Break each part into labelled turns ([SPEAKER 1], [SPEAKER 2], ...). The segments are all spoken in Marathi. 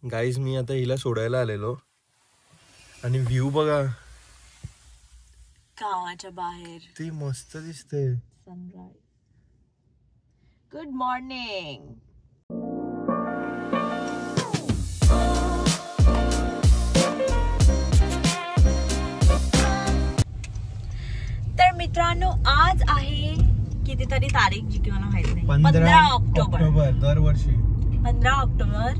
[SPEAKER 1] गाईज मी आता हिला सोडायला आलेलो आणि व्ह्यू बघा
[SPEAKER 2] गावाच्या बाहेर,
[SPEAKER 1] ते मस्त दिसते.
[SPEAKER 2] सनराइज. Good morning. तर मित्रांनो आज आहे कितीतरी तारीख जी की मला माहित नाही. 15 ऑक्टोबर.
[SPEAKER 1] दरवर्षी
[SPEAKER 2] 15 ऑक्टोबर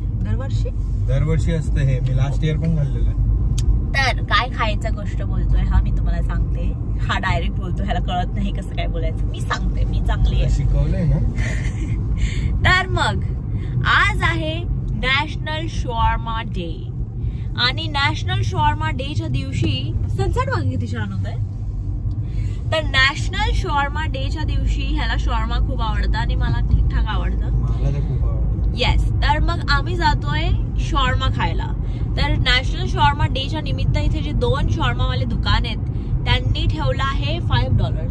[SPEAKER 1] दरवर्षी असते हे. मी लास्ट इयर पण खाल्लेलं.
[SPEAKER 2] तर काय खायचं गोष्ट बोलतोय हा मी तुम्हाला सांगते. हा डायरेक्ट बोलतो, ह्याला कळत नाही कसं काय बोलायचं. मी सांगते, मी चांगली आहे,
[SPEAKER 1] शिकवलंय ना.
[SPEAKER 2] तर मग आज आहे नॅशनल शॉर्मा डे आणि नॅशनल शॉर्मा डेच्या दिवशी सनसेट बघा किती छान होत आहे. तर नॅशनल शॉर्मा डेच्या दिवशी ह्याला शॉर्मा खूप आवडतं आणि मला ठीकठाक आवडतं.
[SPEAKER 1] मला तर खूप आवडतं.
[SPEAKER 2] येस, तर मग आम्ही जातोय शॉर्मा खायला. तर नॅशनल शॉर्मा डेच्या निमित्त इथे जे 2 शॉर्मावाले दुकान आहेत त्यांनी ठेवलं आहे $5.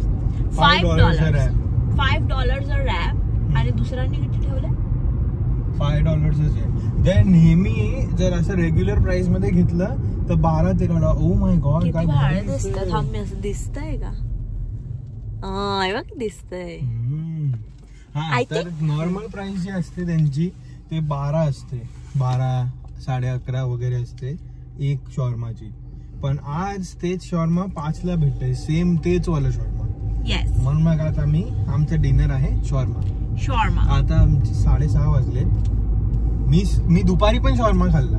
[SPEAKER 2] $5 रॅप आणि दुसऱ्यांनी किती ठेवलंय?
[SPEAKER 1] $5. नेहमी जर असं रेग्युलर प्राइस मध्ये घेतलं तर 12-13. ओ माय गॉड,
[SPEAKER 2] किती भाडं दिसतं. थांब मी असं दिसतंय का? दिसतंय.
[SPEAKER 1] तर नॉर्मल प्राइस जी असते त्यांची ते 12 असते, 12, 11.5 वगैरे असते एक शॉर्माची. पण आज तेच शॉर्मा 5ला भेटते, सेम तेच वाला शॉर्मा.
[SPEAKER 2] येस,
[SPEAKER 1] म्हणून मग आता आमचं डिनर आहे शॉर्मा. आता आमचे 6:30 वाजलेत. मी दुपारी पण शॉर्मा खाल्ला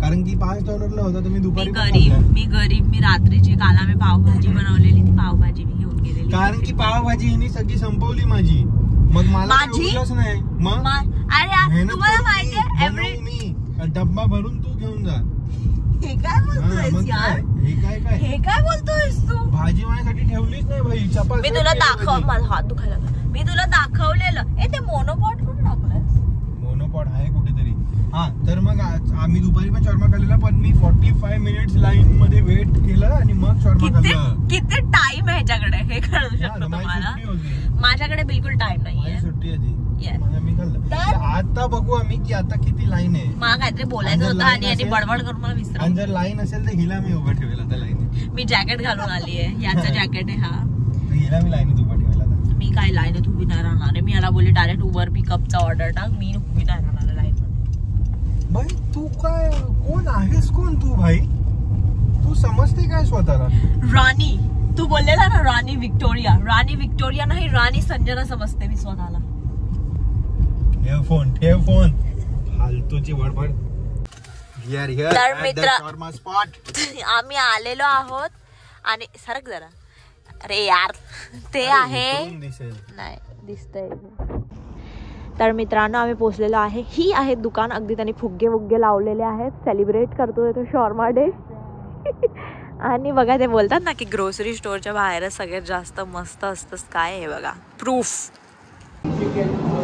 [SPEAKER 1] कारण की $5 होता. तर मी दुपारी
[SPEAKER 2] गरीब मी रात्रीची काल आम्ही पावभाजी बनवलेली, ती पावभाजी मी घेऊन गेलेली
[SPEAKER 1] कारण की पावभाजी हिने सगळी संपवली माझी. मग मला ठेवलंच नाही. मग
[SPEAKER 2] अरे तुम्हाला माहितीये
[SPEAKER 1] मी डब्बा भरून तू घेऊन जा.
[SPEAKER 2] हे काय बोलतोयस यार? हे काय बोलतोयस तू?
[SPEAKER 1] भाजी माझ्यासाठी ठेवलीच नाही भाई. चपाती
[SPEAKER 2] मी तुला माझा हात दुखायला. मी तुला दाखवलेलं. ते मोनोपॉट कुठे टाकलंस?
[SPEAKER 1] मोनोपॉट आहे कुठेतरी. हा, तर मग आम्ही दुपारी पण शॉर्मा खाल्लेला. पण मी 45 मिनिट्स लाईन मध्ये वेट केलं आणि मग शॉर्मा खाल्लं.
[SPEAKER 2] किती टाइम आहे ह्याच्याकडे हे कळू शकतो तुम्हाला. माझ्याकडे बिलकुल टाइम नाहीये.
[SPEAKER 1] सुट्टी आहे मी खाल्लं. आता बघू आम्ही की आता किती लाईन आहे.
[SPEAKER 2] मला काहीतरी बोलायचं होतं आणि बडबड करून मला विसरलं.
[SPEAKER 1] आणि जर लाईन असेल तर हिला मी उभं ठेवेल आता लाईन.
[SPEAKER 2] मी जॅकेट घालून आली आहे. याचा जॅकेट आहे हा.
[SPEAKER 1] हिला मी लाईनीत उभं ठेवेल आता.
[SPEAKER 2] मी काय लाईनीत उभी नाही राहणार आहे. मी याला बोलले डायरेक्ट उबर पिकअपचा ऑर्डर टाक. मी उभी नाही राहणार आहे लाईन मध्ये.
[SPEAKER 1] भाई तू काय, कोण आहेस? कोण तू भाई? तू समजते काय स्वतःला?
[SPEAKER 2] राणी, तू बोललेला ना राणी विक्टोरिया. राणी विक्टोरिया नाही, राणी संजना समजते मी स्वतःला.
[SPEAKER 1] ठेव फोन. फालतूची बडबड.
[SPEAKER 2] तर मित्र आम्ही आलेलो आहोत आणि सरक जरा. अरे यार ते आहे नाही दिसतंय. तर मित्रांनो आम्ही पोहोचलेलो आहे. ही आहे दुकान. अगदी त्यांनी फुगे वुग्गे लावलेले आहेत. सेलिब्रेट करतोय तो शॉर्मा डे. आणि बघा ते बोलतात ना की ग्रोसरी स्टोअरच्या बाहेरच सगळ्यात जास्त मस्त असतं काय. हे बघा प्रूफ.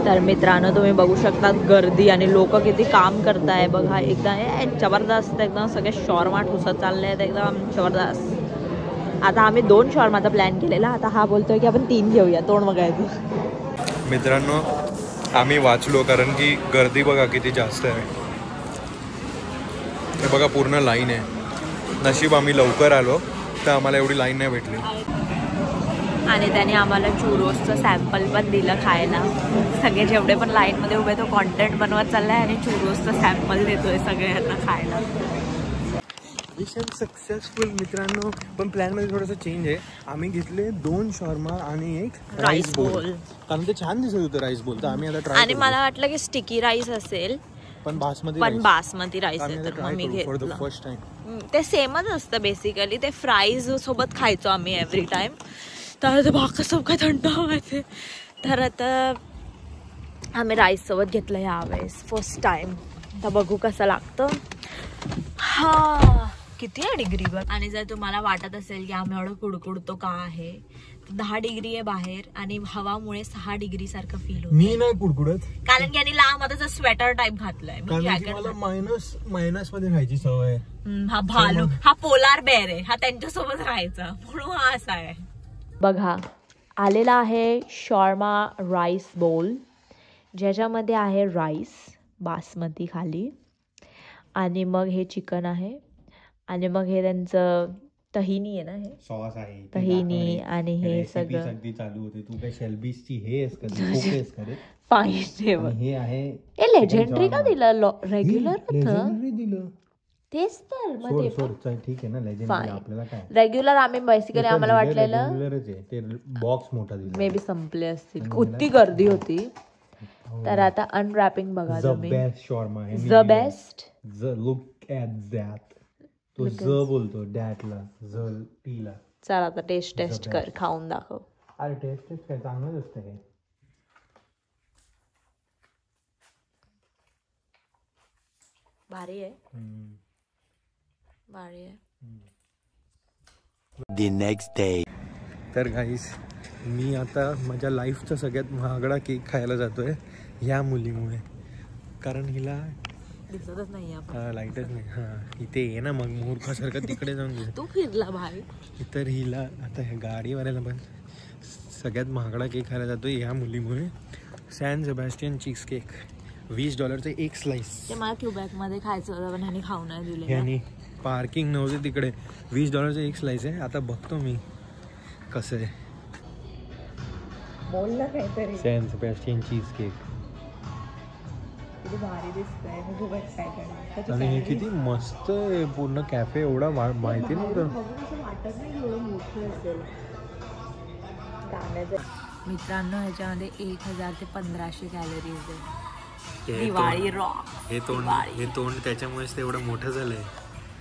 [SPEAKER 2] तर मित्रांनो तुम्ही बघू शकता गर्दी आणि लोक किती काम करताय बघा. एकदम जबरदस्त, एकदम सगळे शॉर्मा ठुसत चालले आहेत एकदम जबरदस्त. आता आम्ही 2 शॉर्माचा प्लॅन केलेला. आता हा बोलतोय की आपण 3 घेऊया, तोंड बघायचं.
[SPEAKER 1] मित्रांनो आम्ही वाचलो कारण की गर्दी बघा किती जास्त आहे. हे बघा पूर्ण लाईन आहे. नशीब आम्ही लवकर आलो तर आम्हाला एवढी लाईन नाही भेटली.
[SPEAKER 2] आणि त्याने आम्हाला चुरोसचं सॅम्पल पण दिलं खायला. सगळे जेवढे पण लाईनमध्ये उभे तो कॉन्टेंट बनवत चाललाय आणि चुरोसचं सॅम्पल देतोय सगळ्यांना खायला.
[SPEAKER 1] मिशन सक्सेसफुल मित्रांनो. पण प्लॅन मध्ये थोडंसं चेंज आहे. आम्ही घेतले 2 शॉर्मा आणि एक राईस बोल कारण ते छान दिसत होतं राईस बोल. तर आम्ही आता ट्राय.
[SPEAKER 2] आणि मला वाटलं की स्टिकी राईस असेल
[SPEAKER 1] पण बासमती राईस आहे. तर
[SPEAKER 2] आम्ही घेतलं.
[SPEAKER 1] फर्स्ट टाइम
[SPEAKER 2] ते सेमच असतं बेसिकली. ते फ्राईज सोबत खायचो आम्ही एव्हरी टाइम. तर ते भाकर सब काय थंड व्हायचे. तर आता आम्ही राईस सोबत घेतलं यावेळेस फर्स्ट टाइम. तर बघू कसं लागतं. हा किती आहे डिग्री बघ. आणि जर तुम्हाला वाटत असेल की आम्ही एवढं कुडकुडतो का आहे, 10 डिग्री आहे बाहेर आणि हवामुळे 6 डिग्री सारखं फील होतं.
[SPEAKER 1] मी नाही कुडकुडत
[SPEAKER 2] कारण की यांनी लांब आता स्वेटर टाइप घातलाय.
[SPEAKER 1] मायनस मध्ये राहायची सवय.
[SPEAKER 2] हा भालू, हा पोलार बेअर आहे. हा त्यांच्यासोबत राहायचा म्हणून हा असा आहे. बघा आलेला आहे शॉर्मा राईस बोल ज्याच्यामध्ये आहे राईस बासमती खाली आणि मग हे चिकन आहे आणि मग हे त्यांचं तहिनी आहे ना, हे
[SPEAKER 1] सॉस आहे
[SPEAKER 2] तहिनी आणि हे सगळं
[SPEAKER 1] अगदी चालू होते. तू काय शेल्बीची हे आहेस का रे?
[SPEAKER 2] पाहिजे
[SPEAKER 1] हे आहे
[SPEAKER 2] ए लेजेंडरी का दिलं? रेग्युलर होतं
[SPEAKER 1] दिलं
[SPEAKER 2] तेच तर. मग
[SPEAKER 1] ते ठीक आहे ना लेजेंडरी, आपल्याला काय
[SPEAKER 2] रेग्युलर आम्ही बेसिकली आम्हाला वाटलेलं
[SPEAKER 1] रेग्युलरच आहे ते. बॉक्स मोठा दिला,
[SPEAKER 2] मे बी संपले असतील, किती गर्दी होती. तर आता अनरॅपिंग बघा तुम्ही.
[SPEAKER 1] बेस्ट शॉर्मा आहे,
[SPEAKER 2] the best.
[SPEAKER 1] Look at that. तो बोलतो डॅटला, टीला.
[SPEAKER 2] चल आता टेस्ट कर, खाऊन दाखव.
[SPEAKER 1] अरे टेस्ट काय चांगलंच असतं हे.
[SPEAKER 2] भारी आहे, भारी आहे.
[SPEAKER 1] The next day. तर गाईस, मी आता माझ्या लाईफचा सगळ्यात महागडा केक खायला जातोय ह्या मुलीमुळे. कारण हिला
[SPEAKER 2] दिसतच नाही,
[SPEAKER 1] लाईटच नाही. हा इथे ये ना, मग मूर्खासारखं तिकडे जाऊन दे.
[SPEAKER 2] तू फिरला भाई.
[SPEAKER 1] तर हिला आता ह्या गाडीवाल्याला पण सगळ्यात महागडा केक खायला जातोय ह्या मुलीमुळे. सॅन सेबॅस्टियन चीज केक, $20 एक स्लाइस.
[SPEAKER 2] ते मला क्यूबॅक मध्ये खायचं होतं पण ह्यानी खाऊ नाही दिले.
[SPEAKER 1] ह्यानी पार्किंग नव्हते तिकडे. $20 एक स्लाइस आहे. आता बघतो मी कसं आहे.
[SPEAKER 2] बोल ना काहीतरी.
[SPEAKER 1] San Sebastian cheese cake.
[SPEAKER 2] किती भारी दिसतंय, मी खूप एक्साइटेड.
[SPEAKER 1] आणि हे किती मस्त आहे, पूर्ण कॅफे. एवढा माहिती नव्हतं.
[SPEAKER 2] वाटत नाही एवढं मोठं असेल. मित्रांनो, ह्याच्यामध्ये 1000 ते 1500 कॅलरीज आहे. दिवाळी रॉक.
[SPEAKER 1] हे तोंड त्याच्यामुळेच ते एवढं मोठं झालंय.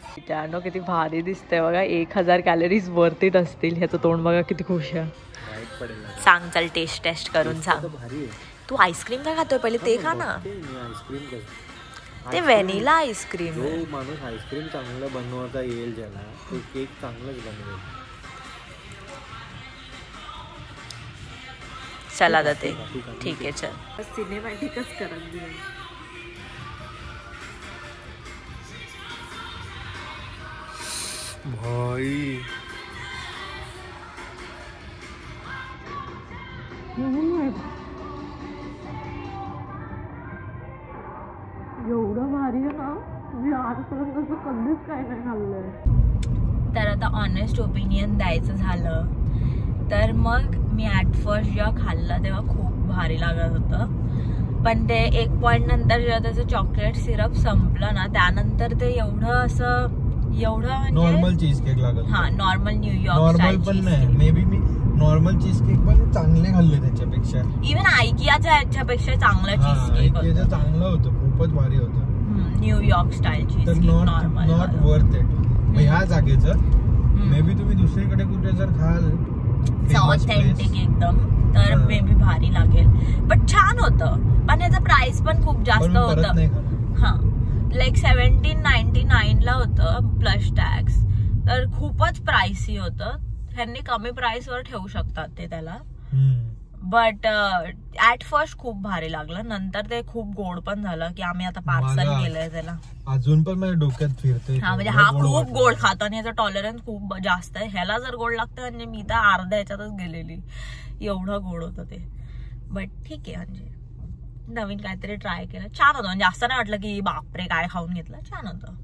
[SPEAKER 2] मित्रांनो किती भारी दिसतंय बघा. 1000 कॅलरीज वरतीच असतील. ह्याचं तोंड बघा किती खुश आहे. सांग, चल टेस्ट करून सांग. तू आईस्क्रीम काय खातोय? पहिले ते खा ना.
[SPEAKER 1] आईस्क्रीम
[SPEAKER 2] ते व्हॅनिला आईस्क्रीम.
[SPEAKER 1] जो माणूस आईस्क्रीम चांगलं बनवता येईल ज्याला, तो केक चांगलंच बनवेल.
[SPEAKER 2] चला जाते. ठीक आहे, चल. सिनेमॅटिकच करत दे.
[SPEAKER 1] भाई
[SPEAKER 2] एवढं भारी आहे ना, मी आजपर्यंत असं कधीच काय नाही खाल्लंय. तर आता ऑनेस्ट ओपिनियन द्यायचं झालं तर मग मी ॲट फर्स्ट जेव्हा खाल्लं तेव्हा खूप भारी लागत होतं. पण ते एक पॉईंट नंतर जेव्हा त्याचं चॉकलेट सिरप संपलं ना, त्यानंतर ते एवढं
[SPEAKER 1] नॉर्मल चीज केक लागत.
[SPEAKER 2] हा, नॉर्मल न्यूयॉर्क
[SPEAKER 1] नॉर्मल पण नाही. May be me normal cheese cake पण चांगले खाल्ले त्याच्यापेक्षा.
[SPEAKER 2] इव्हन आयकियाच्या ह्याच्यापेक्षा चांगलं चीज केक होतं.
[SPEAKER 1] चांगलं होतं, खूपच भारी होतं.
[SPEAKER 2] New York style cheese cake.
[SPEAKER 1] Not worth it. ह्या जागेचं मे बी तुम्ही दुसरीकडे कुठे जर खाल
[SPEAKER 2] ऑथेंटिक एकदम, तर मे बी भारी लागेल. पण छान होतं. पण ह्याचं प्राइस पण खूप जास्त होतं. हा, लाईक 1799 ला होतं प्लस टॅक्स. तर खूपच प्राइसी होतं. ह्यांनी कमी प्राइस वर ठेवू शकतात ते त्याला. बट ऍट फर्स्ट खूप भारी लागलं. नंतर ते खूप गोड पण झालं की आम्ही आता पार्सल केलंय त्याला.
[SPEAKER 1] अजून पण माझ्या डोक्यात फिरतंय.
[SPEAKER 2] हा, म्हणजे हा खूप गोड खातो आणि याचा टॉलरन्स खूप जास्त आहे. ह्याला जर गोड लागतं म्हणजे मी तर अर्ध्या ह्याच्यातच गेलेली, एवढं गोड होतं ते. बट ठीक आहे, म्हणजे नवीन काहीतरी ट्राय केलं, छान होतं. म्हणजे असं नाही वाटलं की बापरे काय खाऊन घेतलं, छान होतं.